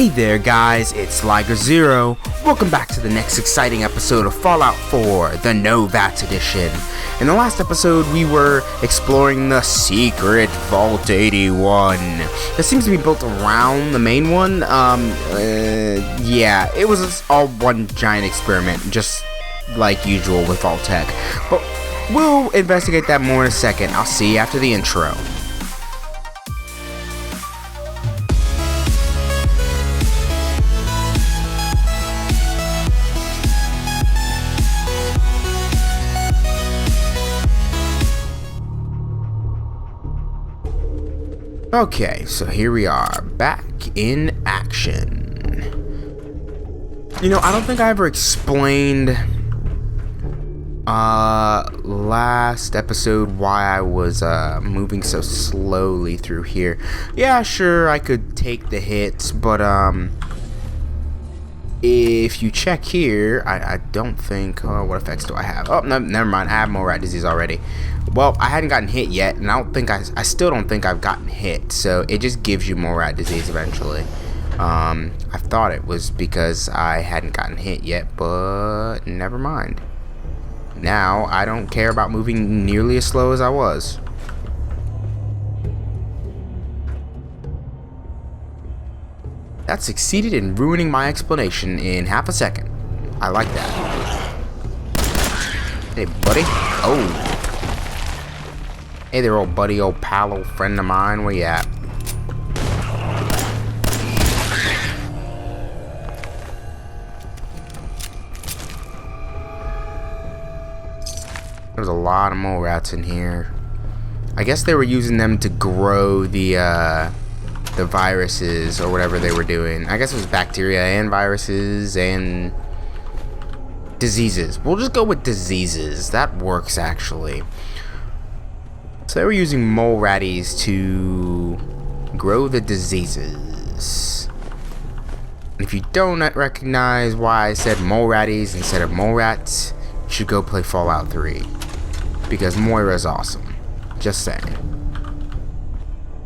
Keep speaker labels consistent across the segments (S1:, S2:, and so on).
S1: Hey there guys, it's Ligerzero. Welcome back to the next exciting episode of Fallout 4, the No V.A.T.S edition. In the last episode, we were exploring the secret Vault 81 that seems to be built around the main one. Yeah, it was all one giant experiment, just like usual with Vault Tech. But we'll investigate that more in a second. I'll see you after the intro. Okay, so here we are, back in action. You know, I don't think I ever explained last episode why I was moving so slowly through here. Yeah, sure, I could take the hits, but if you check here, I don't think, what effects do I have? Oh, no, never mind, I have more rat disease already. Well, I hadn't gotten hit yet, and I still don't think I've gotten hit, so it just gives you more rat disease eventually. I thought it was because I hadn't gotten hit yet, but never mind. Now, I don't care about moving nearly as slow as I was. That succeeded in ruining my explanation in half a second. I like that. Hey, buddy. Oh. Hey there, old buddy, old pal, old friend of mine. Where you at? There's a lot of mole rats in here. I guess they were using them to grow the viruses or whatever they were doing. I guess it was bacteria and viruses and diseases. We'll just go with diseases. That works actually. So they were using mole ratties to grow the diseases. And if you don't recognize why I said mole ratties instead of mole rats, you should go play Fallout 3. Because Moira's awesome. Just saying.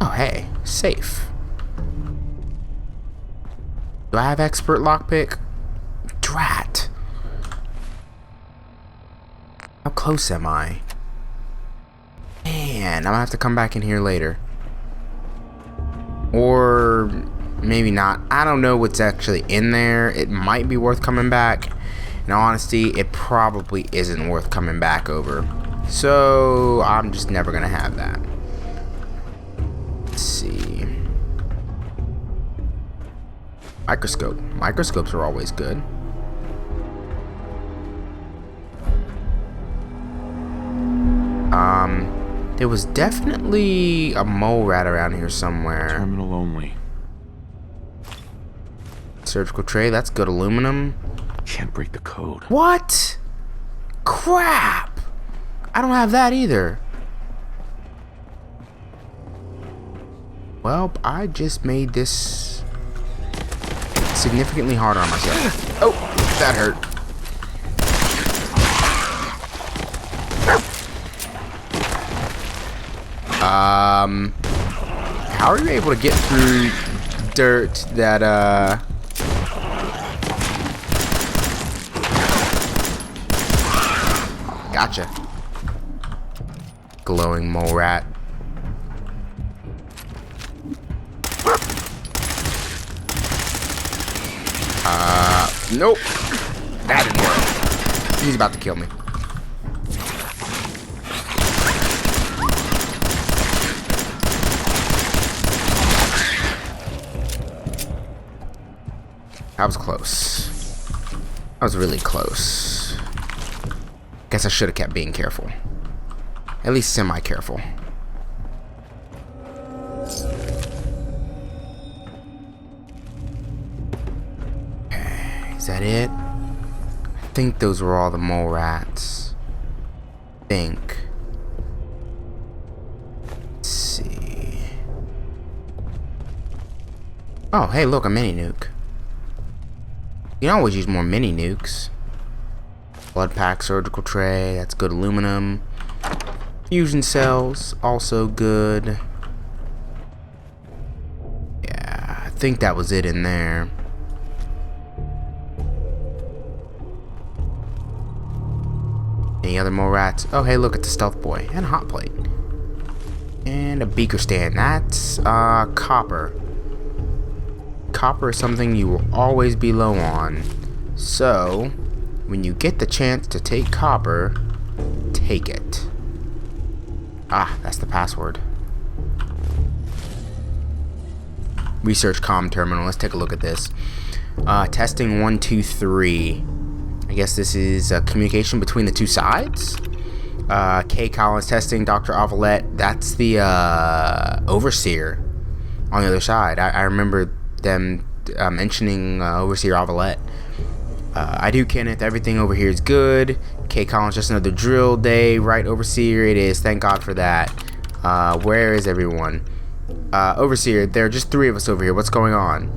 S1: Oh hey, safe. Do I have expert lockpick? Drat. How close am I? Man, I'm gonna have to come back in here later. Or maybe not. I don't know what's actually in there. It might be worth coming back. In all honesty, it probably isn't worth coming back over. So I'm just never gonna have that. Let's see. Microscope. Microscopes are always good. There was definitely a mole rat around here somewhere.
S2: Terminal only.
S1: Surgical tray, that's good aluminum.
S2: Can't break the code.
S1: What? Crap! I don't have that either. Well, I just made this significantly harder on myself. Oh, that hurt. How are you able to get through dirt that, Gotcha. Glowing mole rat. Nope. That didn't work. He's about to kill me. That was close. That was really close. Guess I should have kept being careful. At least semi-careful. Okay, is that it? I think those were all the mole rats. Let's see. Oh, hey, look, a mini nuke. You can always use more mini nukes. Blood pack, surgical tray, that's good aluminum. Fusion cells, also good. Yeah, think that was it in there. Any other more rats? Oh, hey, look at the stealth boy. And a hot plate. And a beaker stand. That's, copper. Copper is something you will always be low on. So, when you get the chance to take copper, take it. Ah, that's the password. Research comm terminal. Let's take a look at this. Testing 1, 2, 3. I guess this is communication between the two sides. K. Collins testing. Dr. V.A.T.S. That's the overseer on the other side. I remember them mentioning overseer V.A.T.S. I do, Kenneth. Everything over here is good. K. Collins, just another drill day. Right, overseer. It is. Thank God for that. Where is everyone? Overseer, there are just 3 of us over here. What's going on?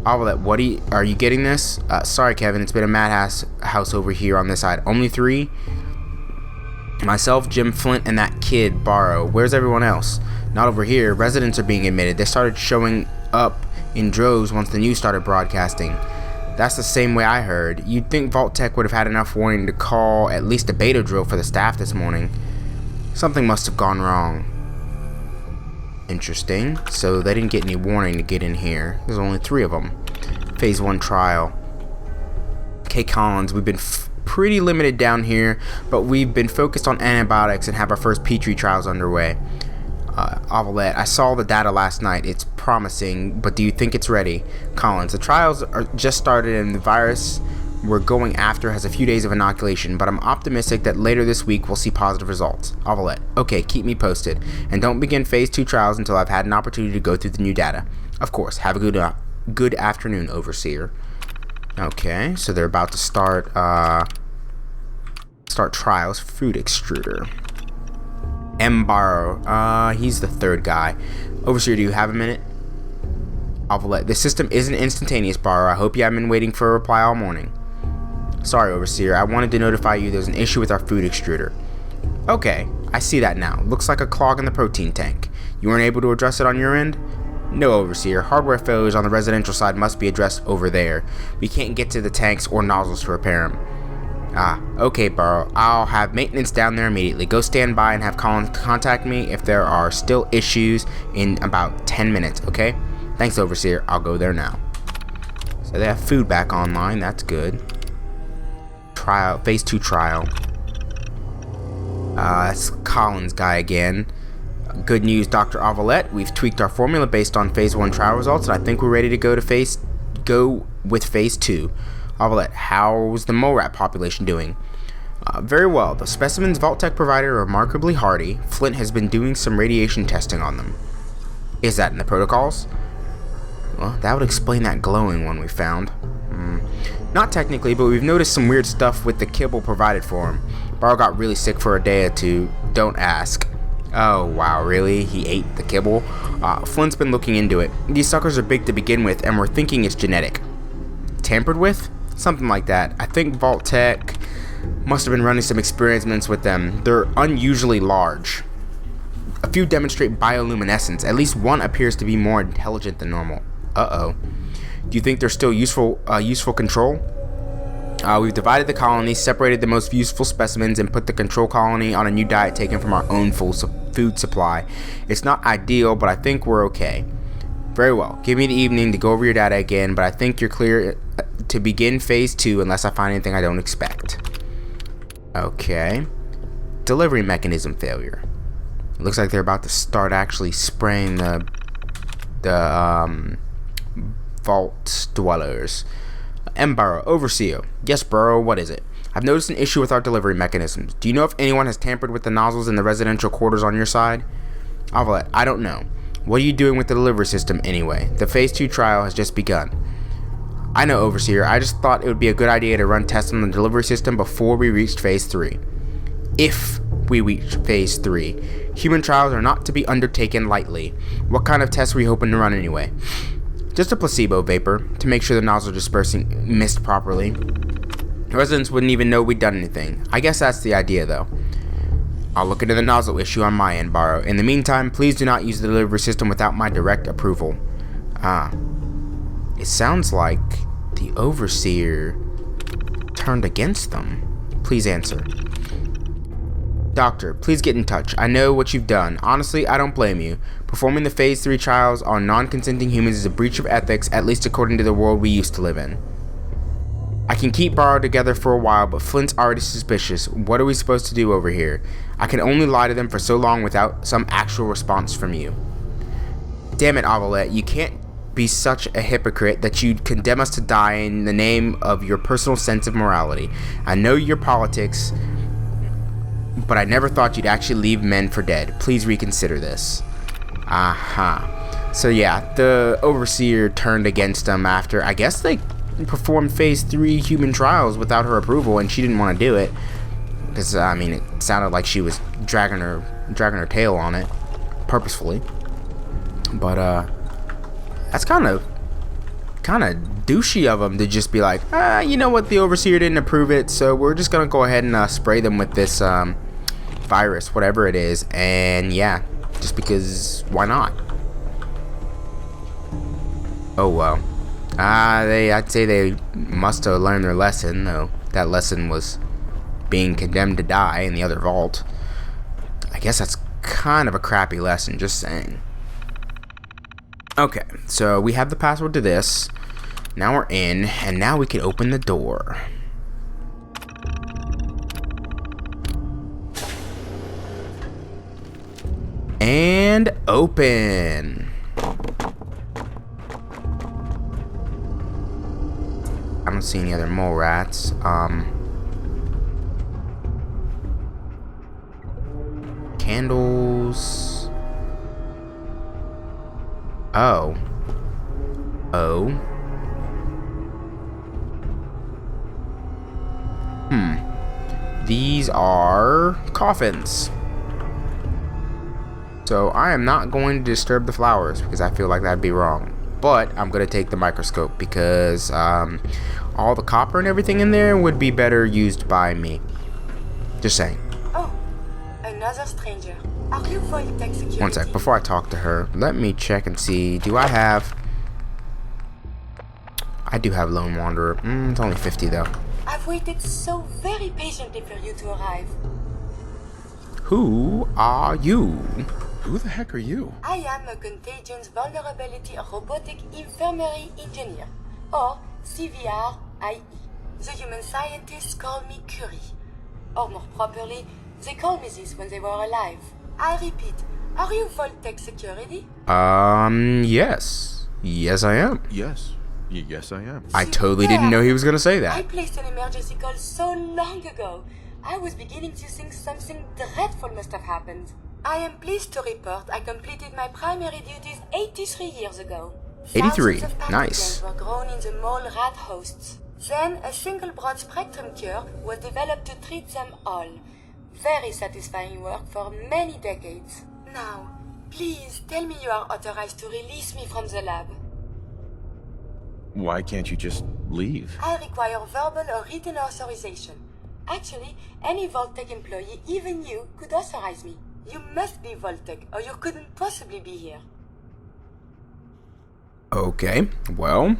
S1: What are you getting this? Sorry, Kevin. It's been a madhouse over here on this side. Only 3? Myself, Jim Flint, and that kid, Barrow. Where's everyone else? Not over here. Residents are being admitted. They started showing up in droves once the news started broadcasting. That's the same way I heard. You'd think Vault-Tec would have had enough warning to call at least a beta drill for the staff this morning. Something must have gone wrong. Interesting. So they didn't get any warning to get in here. There's only 3 of them. Phase 1 trial. K. Collins, we've been pretty limited down here, but we've been focused on antibiotics and have our first Petri trials underway. V.A.T.S., I saw the data last night. It's promising, but do you think it's ready? Collins, the trials are just started and the virus we're going after has a few days of inoculation, but I'm optimistic that later this week we'll see positive results. V.A.T.S., okay, keep me posted. And don't begin phase 2 trials until I've had an opportunity to go through the new data. Of course, have a good afternoon, Overseer. Okay, so they're about to start trials. Food extruder. M. Barrow. He's the 3rd guy. Overseer, do you have a minute? V.A.T.S., the system isn't instantaneous, Barrow. I hope you haven't been waiting for a reply all morning. Sorry, Overseer. I wanted to notify you there's an issue with our food extruder. Okay, I see that now. Looks like a clog in the protein tank. You weren't able to address it on your end? No, Overseer. Hardware failures on the residential side must be addressed over there. We can't get to the tanks or nozzles to repair them. Ah, okay, Barrow. I'll have maintenance down there immediately. Go stand by and have Colin contact me if there are still issues in about 10 minutes, okay? Thanks, Overseer. I'll go there now. So they have food back online. That's good. Trial, phase 2 trial. It's Collins guy again. Good news, Dr. V.A.T.S. We've tweaked our formula based on phase 1 trial results, and I think we're ready to go with phase 2. V.A.T.S., how's the mole rat population doing? Very well. The specimens Vault-Tec provided are remarkably hardy. Flint has been doing some radiation testing on them. Is that in the protocols? Well, that would explain that glowing one we found. Not technically, but we've noticed some weird stuff with the kibble provided for him. Barrow got really sick for a day or 2. Don't ask. Oh, wow, really? He ate the kibble? Flint's been looking into it. These suckers are big to begin with, and we're thinking it's genetic. Tampered with? Something like that. I think Vault-Tec must have been running some experiments with them. They're unusually large. A few demonstrate bioluminescence. At least one appears to be more intelligent than normal. Uh-oh. Do you think they're still useful control? We've divided the colony, separated the most useful specimens, and put the control colony on a new diet taken from our own food supply. It's not ideal, but I think we're okay. Very well. Give me the evening to go over your data again, but I think you're clear to begin phase 2 unless I find anything I don't expect. Okay. Delivery mechanism failure. It looks like they're about to start actually spraying the vault dwellers. M. Barrow, Overseer. Yes, Barrow, what is it? I've noticed an issue with our delivery mechanisms. Do you know if anyone has tampered with the nozzles in the residential quarters on your side? V.A.T.S., I don't know. What are you doing with the delivery system anyway? The phase 2 trial has just begun. I know, Overseer. I just thought it would be a good idea to run tests on the delivery system before we reached phase 3. If we reach phase 3. Human trials are not to be undertaken lightly. What kind of tests were you hoping to run anyway? Just a placebo vapor, to make sure the nozzle dispersing mist properly. The residents wouldn't even know we'd done anything. I guess that's the idea, though. I'll look into the nozzle issue on my end, Barrow. In the meantime, please do not use the delivery system without my direct approval. It sounds like the Overseer turned against them. Please answer. Doctor, please get in touch. I know what you've done. Honestly, I don't blame you. Performing the Phase 3 trials on non-consenting humans is a breach of ethics, at least according to the world we used to live in. I can keep Borrow together for a while, but Flint's already suspicious. What are we supposed to do over here? I can only lie to them for so long without some actual response from you. Damn it, Avalette, you can't be such a hypocrite that you'd condemn us to die in the name of your personal sense of morality. I know your politics, but I never thought you'd actually leave men for dead. Please reconsider this. So yeah, the Overseer turned against them after, I guess they performed Phase 3 human trials without her approval, and she didn't want to do it. Because, I mean, it sounded like she was dragging her tail on it, purposefully. But, that's kind of douchey of them to just be like, you know what, the Overseer didn't approve it, so we're just gonna go ahead and spray them with this virus, whatever it is, and yeah, just because, why not? Oh well. I'd say they must have learned their lesson, though that lesson was being condemned to die in the other vault. I guess that's kind of a crappy lesson, just saying. Okay, so we have the password to this. Now we're in, and now we can open the door. And open. I don't see any other mole rats. Candles. Oh. These are coffins. So I am not going to disturb the flowers because I feel like that'd be wrong. But I'm going to take the microscope because all the copper and everything in there would be better used by me. Just saying.
S3: Oh, another stranger. Are you V.A.T.S security?
S1: One sec, before I talk to her, let me check and see. Do I have... I do have Lone Wanderer. It's only 50 though.
S3: I've waited so very patiently for you to arrive.
S1: Who are you?
S2: Who the heck are you?
S3: I am a Contagions Vulnerability Robotic Infirmary Engineer, or CVR-IE. The human scientists call me Curie. Or more properly, they called me this when they were alive. I repeat, are you V.A.T.S security?
S1: Yes. Yes, I am.
S2: Yes. Yes, I am.
S1: I totally didn't know he was gonna say
S3: I
S1: that.
S3: placed an emergency call so long ago. I was beginning to think something dreadful must have happened. I am pleased to report I completed my primary duties 83 years ago.
S1: 83,
S3: Thousands of
S1: nice.
S3: pathogens were grown in the mole rat hosts. Then a single broad spectrum cure was developed to treat them all. Very satisfying work for many decades. Now, please tell me you are authorized to release me from the lab.
S2: Why can't you just leave?
S3: I require verbal or written authorization. Actually, any V.A.T.S employee, even you, could authorize me. You must be V.A.T.S, or you couldn't possibly be here.
S1: Okay, well,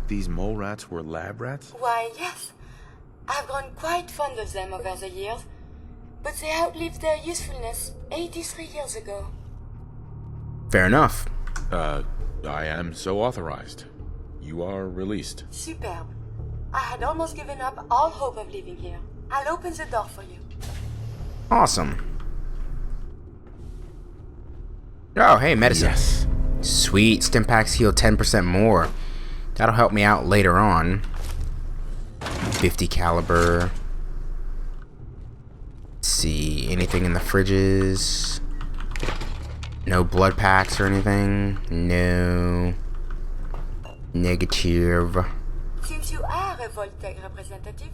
S2: These mole rats were lab rats?
S3: Why, yes. I've grown quite fond of them over the years, but they outlived their usefulness 83 years ago.
S1: fair enough.
S2: I am so authorized. You are released.
S3: Superb. I had almost given up all hope of leaving here. I'll open the door for you.
S1: Awesome. Oh, hey, medicine.
S2: Yes.
S1: Sweet, stim packs heal 10% more. That'll help me out later on. 50 caliber. Let's see, anything in the fridges? No blood packs or anything? No. Negative.
S3: Since you are a V.A.T.S representative,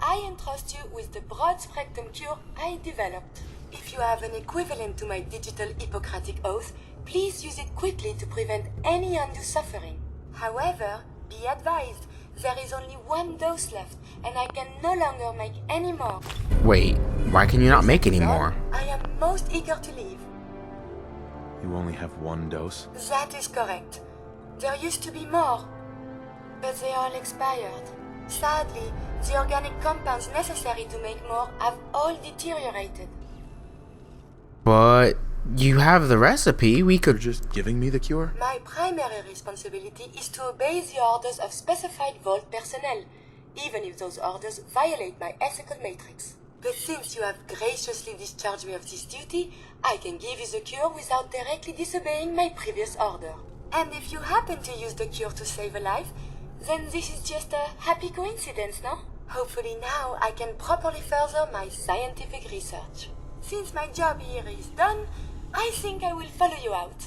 S3: I entrust you with the broad spectrum cure I developed. If you have an equivalent to my digital Hippocratic oath, please use it quickly to prevent any undue suffering. However, be advised, there is only one dose left, and I can no longer make any more.
S1: Wait, why can you not make any more?
S3: I am most eager to leave.
S2: You only have one dose?
S3: That is correct. There used to be more, but they all expired. Sadly, the organic compounds necessary to make more have all deteriorated.
S1: But you have the recipe. We
S2: You're
S1: could
S2: just giving me the cure?
S3: My primary responsibility is to obey the orders of specified Vault personnel, even if those orders violate my ethical matrix. But since you have graciously discharged me of this duty, I can give you the cure without directly disobeying my previous order. And if you happen to use the cure to save a life, then this is just a happy coincidence, no? Hopefully now I can properly further my scientific research. Since my job here is done, I think I will follow you out.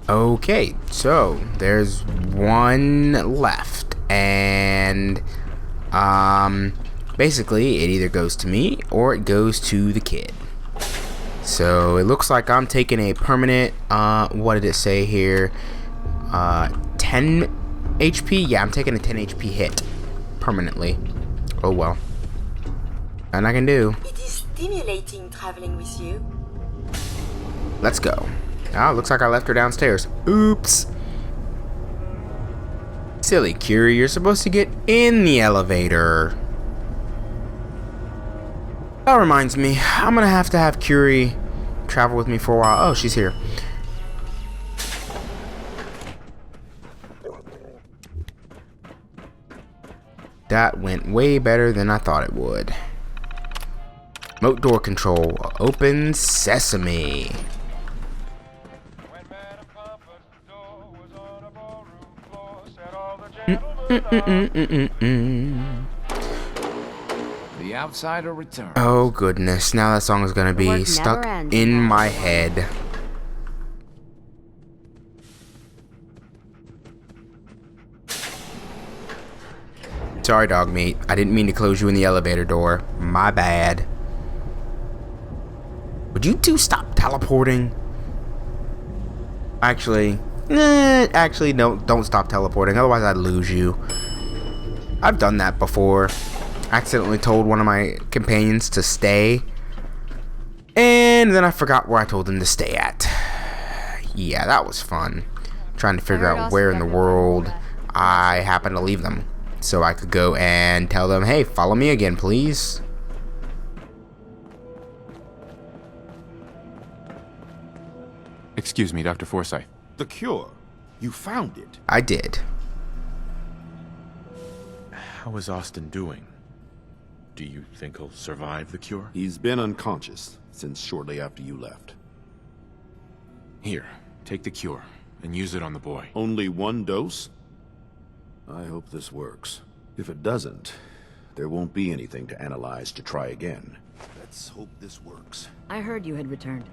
S1: Okay, so there's one left, and basically it either goes to me or it goes to the kid. So it looks like I'm taking a permanent what did it say here, 10 HP. Yeah, I'm taking a 10 HP hit permanently. Oh well, and I can do.
S3: It is stimulating traveling with you.
S1: Let's go. Ah, looks like I left her downstairs. Oops. Silly Curie, you're supposed to get in the elevator. That reminds me, I'm gonna have to have Curie travel with me for a while. Oh, she's here. That went way better than I thought it would. Remote door control. Open sesame.
S4: The outsider returns.
S1: Oh goodness, now that song is gonna be stuck in my head. Sorry, dog meat. I didn't mean to close you in the elevator door. My bad. Would you two stop teleporting? Actually, don't stop teleporting. Otherwise, I'd lose you. I've done that before. Accidentally told one of my companions to stay, and then I forgot where I told them to stay at. Yeah, that was fun. Trying to figure out where in the world I happened to leave them, so I could go and tell them, hey, follow me again, please.
S2: Excuse me, Dr. Forsyth.
S5: The cure. You found it.
S1: I did.
S2: How is Austin doing? Do you think he'll survive the cure?
S5: He's been unconscious since shortly after you left.
S2: Here, take the cure and use it on the boy.
S5: Only one dose? I hope this works. If it doesn't, there won't be anything to analyze to try again. Let's hope this works.
S6: I heard you had returned.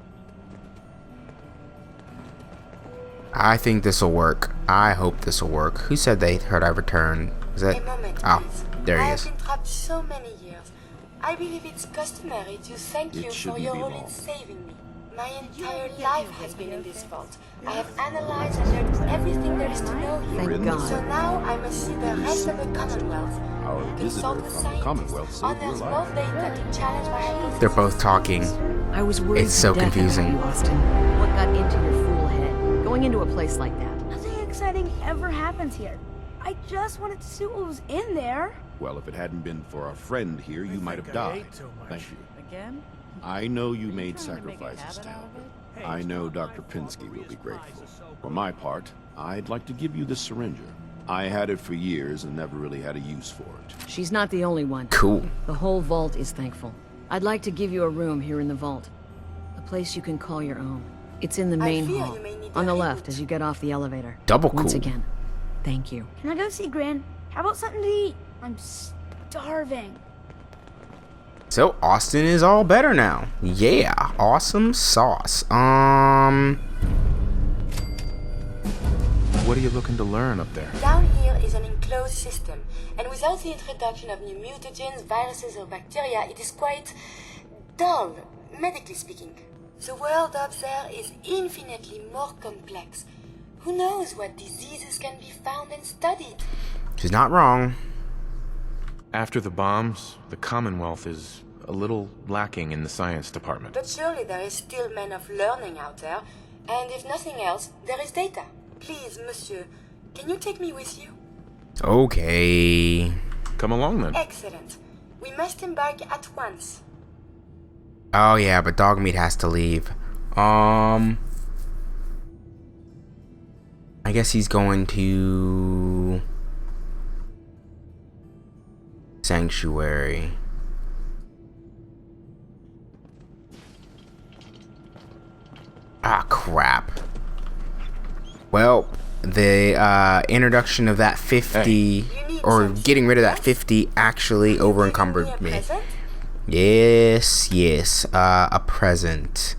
S1: I think this will work. I hope this will work. Who said they heard I returned? Is that?
S3: A moment,
S1: Oh,
S3: please.
S1: there he
S3: I
S1: is.
S3: have been trapped so many years. I believe it's customary to thank
S5: It
S3: you for
S5: shouldn't
S3: your
S5: be
S3: role
S5: long.
S3: in saving me. My entire life has been in this vault. I have analyzed and learned everything there is to know here.
S6: Thank God.
S3: So now I must see the rest of the Commonwealth.
S5: Our visitor
S3: Consult with
S5: from the
S3: scientists,
S5: Commonwealth saved your
S3: unearth
S5: life.
S3: more data to challenge my hypothesis.
S1: They're both talking.
S6: I was worried
S1: It's so
S6: to death
S1: confusing.
S6: about you, Austin. What got into your fool head? Going into a place like that.
S7: Nothing exciting ever happens here. I just wanted to see what was in there.
S5: Well, if it hadn't been for our friend here, you might have died. Thank you.
S6: Again?
S5: I know you made sacrifices to help it. I know Dr. Pinsky will be grateful. For my part, I'd like to give you this syringer. I had it for years and never really had a use for it.
S6: She's not the only one.
S1: Cool.
S6: The whole vault is thankful. I'd like to give you a room here in the vault. A place you can call your own. It's in the main
S3: fear
S6: hall,
S3: you may need
S6: on
S3: a
S6: the
S3: reboot.
S6: left as you get off the elevator.
S1: Double
S6: Once
S1: cool.
S6: again, thank you.
S7: Can I go see Gran? How about something to eat? I'm starving.
S1: So Austin is all better now. Yeah, awesome sauce.
S2: What are you looking to learn up there?
S3: Down here is an enclosed system, and without the introduction of new mutagens, viruses, or bacteria, it is quite dull, medically speaking. The world up there is infinitely more complex. Who knows what diseases can be found and studied?
S1: She's not wrong.
S2: After the bombs, the Commonwealth is a little lacking in the science department.
S3: But surely there is still men of learning out there, and if nothing else, there is data. Please, monsieur, can you take me with you?
S1: Okay.
S2: Come along then.
S3: Excellent. We must embark at once.
S1: Oh yeah, but Dogmeat has to leave. I guess he's going to Sanctuary. Ah, crap. Well, the introduction of that 50, or getting rid of that 50, actually over encumbered me. Yes, a present.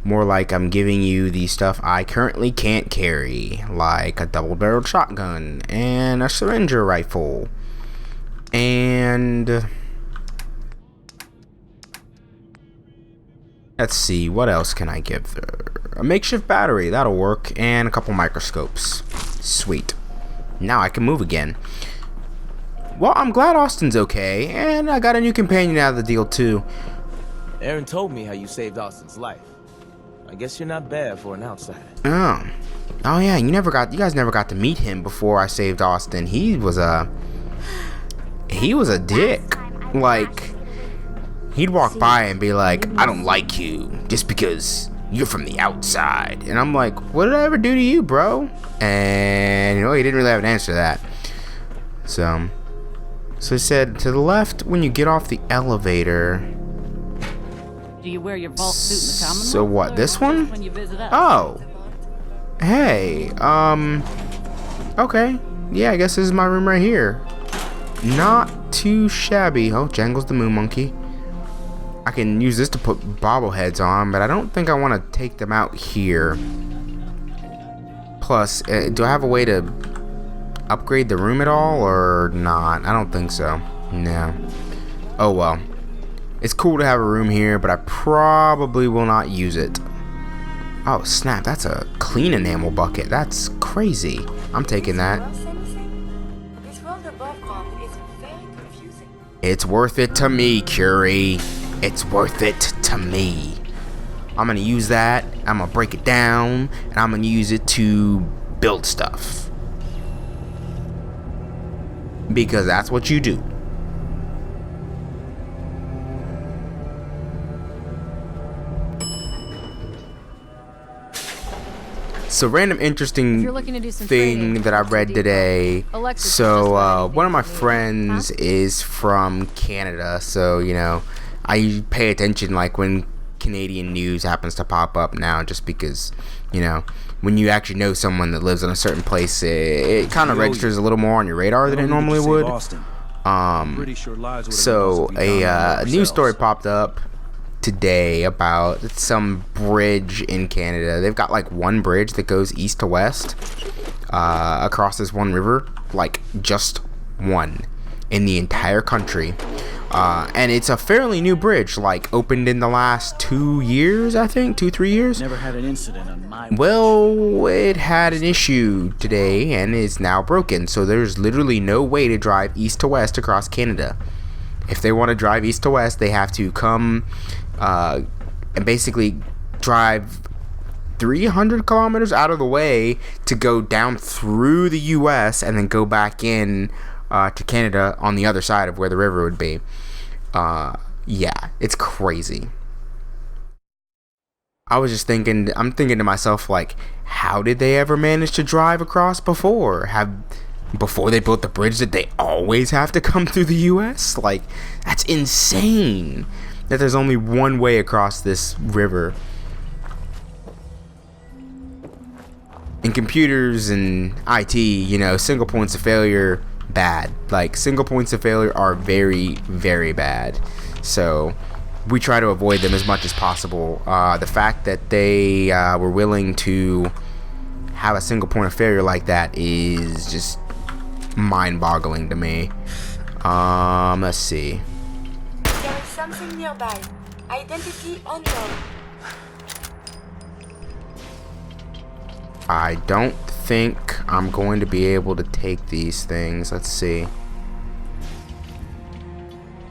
S1: More like I'm giving you the stuff I currently can't carry, like a double-barreled shotgun and a syringer rifle. And let's see, what else can I give her? A makeshift battery, that'll work, and a couple microscopes. Sweet. Now I can move again. Well, I'm glad Austin's okay, and I got a new companion out of the deal too.
S4: Aaron told me how you saved Austin's life. I guess you're not bad for an outsider.
S1: Oh yeah, you guys never got to meet him before I saved Austin. He was a dick. Like, he'd walk by and be like, I don't like you just because you're from the outside. And I'm like, what did I ever do to you, bro? And, he didn't really have an answer to that. So he said, to the left when you get off the elevator.
S8: Do you wear your vault suit in the Commonwealth?
S1: So what, this one?
S8: When you visit us?
S1: Oh. Hey, okay. Yeah, I guess this is my room right here. Not too shabby. Oh, Jangles the Moon Monkey. I can use this to put bobbleheads on, but I don't think I want to take them out here. Plus, do I have a way to upgrade the room at all or not? I don't think so. No. Oh well. It's cool to have a room here, but I probably will not use it. Oh snap, that's a clean enamel bucket. That's crazy. I'm taking that.
S3: This world above ground is very confusing.
S1: It's worth it to me, Curie. It's worth it to me. I'm gonna use that, I'm gonna break it down, and I'm gonna use it to build stuff. Because that's what you do. So random interesting thing that I read today. So one of my friends is from Canada, so I pay attention like when Canadian news happens to pop up now, just because when you actually know someone that lives in a certain place, it kind of registers a little more on your radar than it normally would. So a news story popped up today about some bridge in Canada. They've got like one bridge that goes east to west across this one river, like just one in the entire country. And it's a fairly new bridge, like opened in the last 2 years, I think, 2-3 years.
S9: Never had an incident on my
S1: Well, it had an issue today and is now broken. So there's literally no way to drive east to west across Canada. If they want to drive east to west, they have to come and basically drive 300 kilometers out of the way to go down through the US and then go back in to Canada on the other side of where the river would be. Yeah, it's crazy. I'm thinking to myself, like, how did they ever manage to drive across before? Before they built the bridge, did they always have to come through the US? Like, that's insane that there's only one way across this river. In computers and IT, single points of failure, bad. Like, single points of failure are very, very bad. So we try to avoid them as much as possible. The fact that they were willing to have a single point of failure like that is just mind-boggling to me. Let's see.
S3: There is something nearby. Identity unknown.
S1: I don't think I'm going to be able to take these things. Let's see.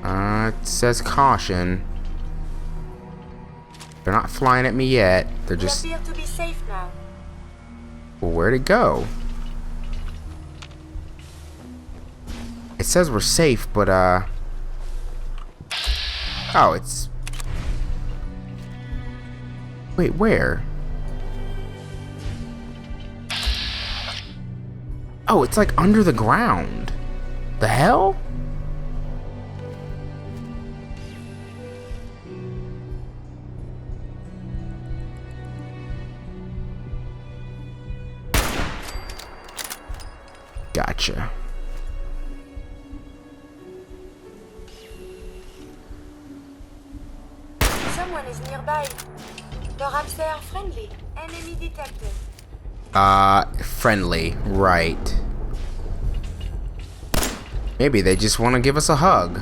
S1: It says caution. They're not flying at me yet. They're just...
S3: We appear to be safe now.
S1: Well, where'd it go? It says we're safe, but oh, it's... Wait, where? Oh, it's like under the ground. The hell? Gotcha.
S3: Someone is nearby. Perhaps they are friendly. Enemy detected.
S1: Friendly, right. Maybe they just want to give us a hug.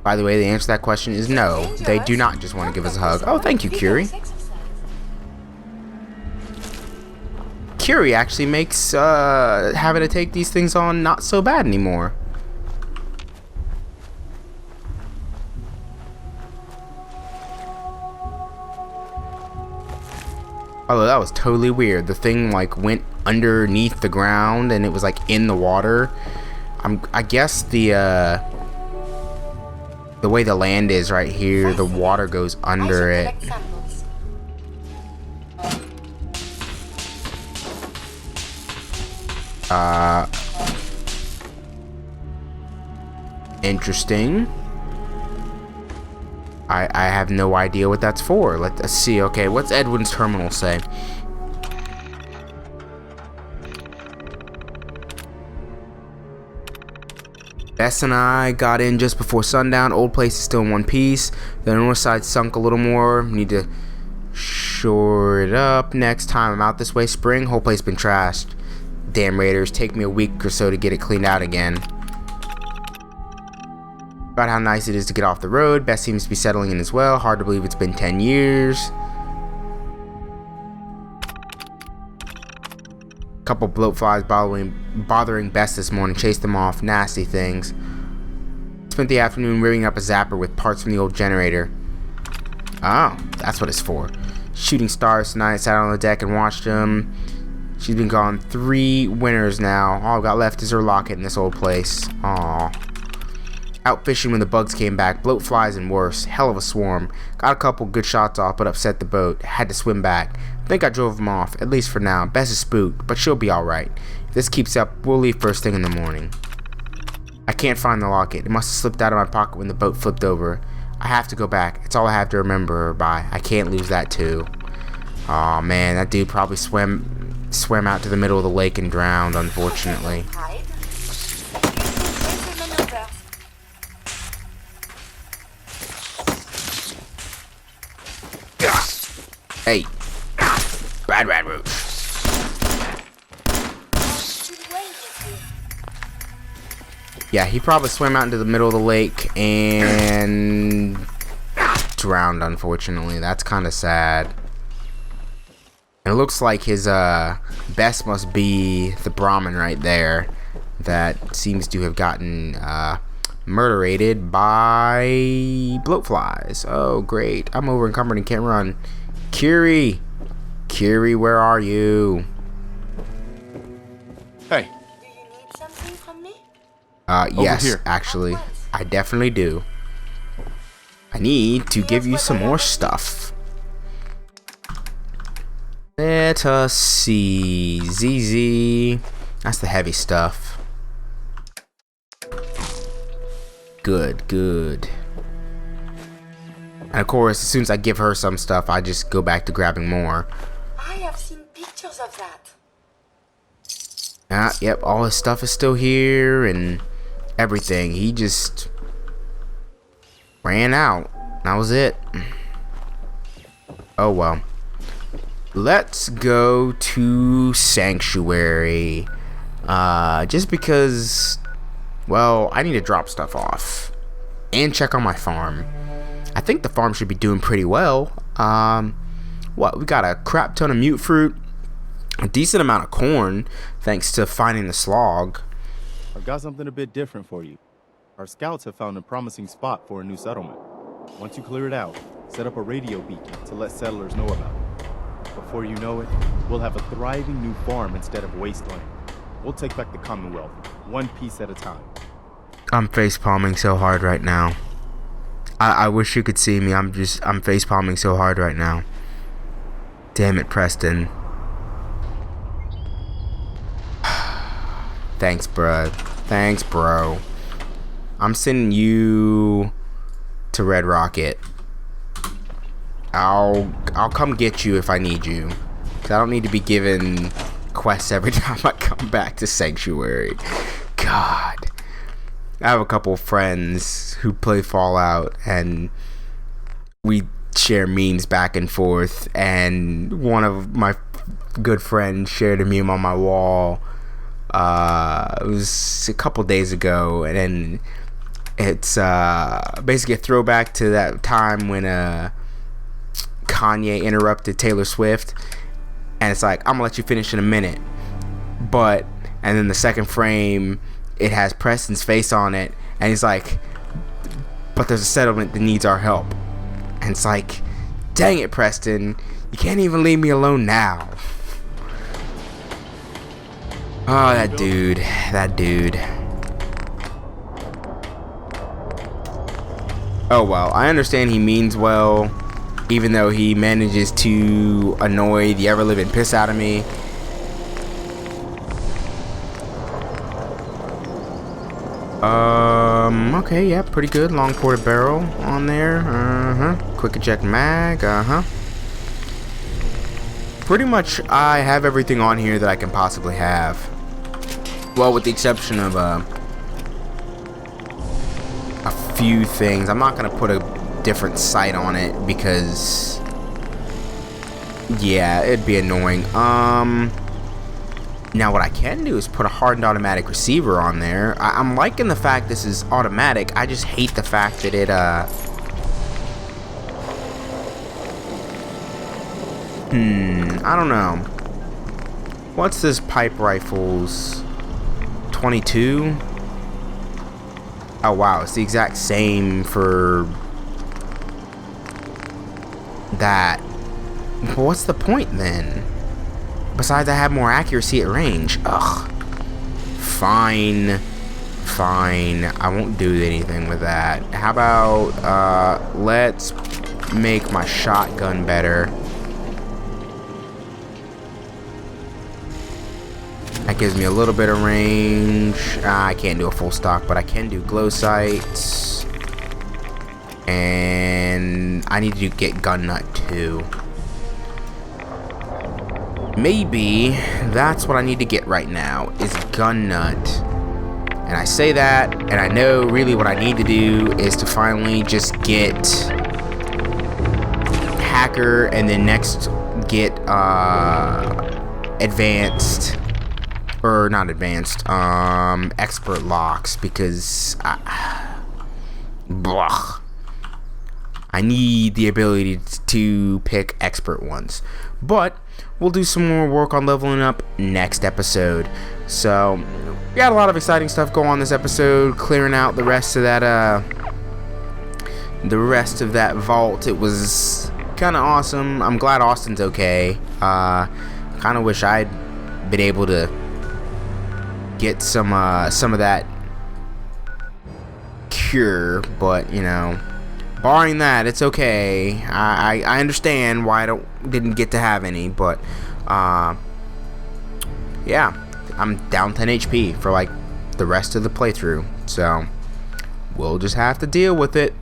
S1: By the way, the answer to that question is no. They do not just want to give us a hug. Oh, thank you, Curie. Curie actually makes having to take these things on not so bad anymore. Although that was totally weird. The thing like went underneath the ground and it was like in the water. I guess the way the land is right here, the water goes under it. Interesting. I have no idea what that's for. Let's see. Okay, what's Edwin's terminal say? Bess and I got in just before sundown. Old place is still in one piece. The north side sunk a little more. Need to shore it up next time I'm out this way. Spring, whole place been trashed. Damn raiders, take me a week or so to get it cleaned out again. About how nice it is to get off the road. Bess seems to be settling in as well. Hard to believe it's been 10 years. Couple bloatflies bothering Bess this morning. Chased them off. Nasty things. Spent the afternoon rigging up a zapper with parts from the old generator. Oh, that's what it's for. Shooting stars tonight. Sat on the deck and watched them. She's been gone 3 winters now. All I've got left is her locket in this old place. Aww. Out fishing when the bugs came back. Bloat flies and worse. Hell of a swarm. Got a couple good shots off, but upset the boat. Had to swim back. Think I drove them off, at least for now. Bess is spooked, but she'll be alright. If this keeps up, we'll leave first thing in the morning. I can't find the locket. It must have slipped out of my pocket when the boat flipped over. I have to go back. It's all I have to remember her by. I can't lose that too. Aw, man, that dude probably swam out to the middle of the lake and drowned, unfortunately. Hey, Rad Roach. Yeah, he probably swam out into the middle of the lake and drowned, unfortunately. That's kind of sad. And it looks like his Bess must be the Brahmin right there that seems to have gotten murderated by bloatflies. Oh, great. I'm over encumbered and can't run. Curie, where are you?
S5: Hey.
S3: Do you need something from me?
S1: Yes,
S5: here.
S1: actually, I definitely do. I need to give you some more stuff. Let us see. ZZ. That's the heavy stuff. Good. And of course, as soon as I give her some stuff, I just go back to grabbing more.
S3: I have seen pictures of that.
S1: Yep, all his stuff is still here and everything. He just ran out. That was it. Oh well. Let's go to Sanctuary. Just because, well, I need to drop stuff off and check on my farm. I think the farm should be doing pretty well. What, we got a crap ton of mute fruit, a decent amount of corn, thanks to finding the slog.
S9: I've got something a bit different for you. Our scouts have found a promising spot for a new settlement. Once you clear it out, Set up a radio beacon to let settlers know about it. Before you know it, we'll have a thriving new farm instead of wasteland. We'll take back the Commonwealth, one piece at a time.
S1: I'm face palming so hard right now. I wish you could see me. I'm face palming so hard right now. Damn it, Preston. Thanks, bro. Thanks, bro. I'm sending you to Red Rocket. I'll come get you if I need you. 'Cause I don't need to be given quests every time I come back to Sanctuary. God. I have a couple of friends who play Fallout, and we share memes back and forth, and one of my good friends shared a meme on my wall. It was a couple days ago, and then it's basically a throwback to that time when Kanye interrupted Taylor Swift, and it's like, I'm gonna let you finish in a minute, and then the second frame, it has Preston's face on it, and he's like, but there's a settlement that needs our help. And it's like, dang it, Preston, you can't even leave me alone now. Oh, that dude. Oh well, I understand he means well, even though he manages to annoy the ever-living piss out of me. Okay, yeah, pretty good. Long ported barrel on there. Quick eject mag. Pretty much, I have everything on here that I can possibly have. Well, with the exception of a few things. I'm not gonna put a different sight on it because, yeah, it'd be annoying. Now what I can do is put a hardened automatic receiver on there. I'm liking the fact this is automatic. I just hate the fact that it I don't know. What's this pipe rifle's 22? Oh wow, it's the exact same for that. But what's the point then? Besides, I have more accuracy at range. Ugh. Fine. I won't do anything with that. How about, let's make my shotgun better. That gives me a little bit of range. I can't do a full stock, but I can do glow sights. And I need to get gun nut too. Maybe that's what I need to get right now is gun nut. And I say that, and I know really what I need to do is to finally just get hacker, and then next get advanced, or not advanced, expert locks, because I need the ability to pick expert ones. But we'll do some more work on leveling up next episode. So we got a lot of exciting stuff going on this episode, clearing out the rest of that vault. It was kind of awesome. I'm glad Austin's okay. Kind of wish I'd been able to get some of that cure, but you know, barring that, it's okay. I understand why I didn't get to have any, but yeah, I'm down 10 HP for like the rest of the playthrough, so we'll just have to deal with it.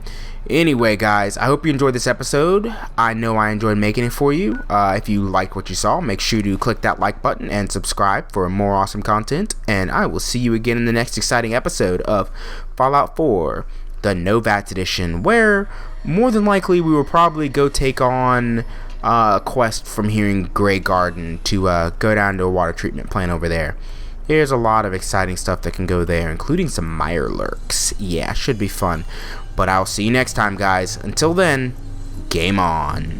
S1: Anyway, guys, I hope you enjoyed this episode. I know I enjoyed making it for you. If you liked what you saw, make sure to click that like button and subscribe for more awesome content. And I will see you again in the next exciting episode of Fallout 4, the No V.A.T.S edition, where more than likely we will probably go take on a quest from here in Grey Garden to go down to a water treatment plant over there. There's a lot of exciting stuff that can go there, including some Mirelurks. Yeah, should be fun. But I'll see you next time, guys. Until then, game on.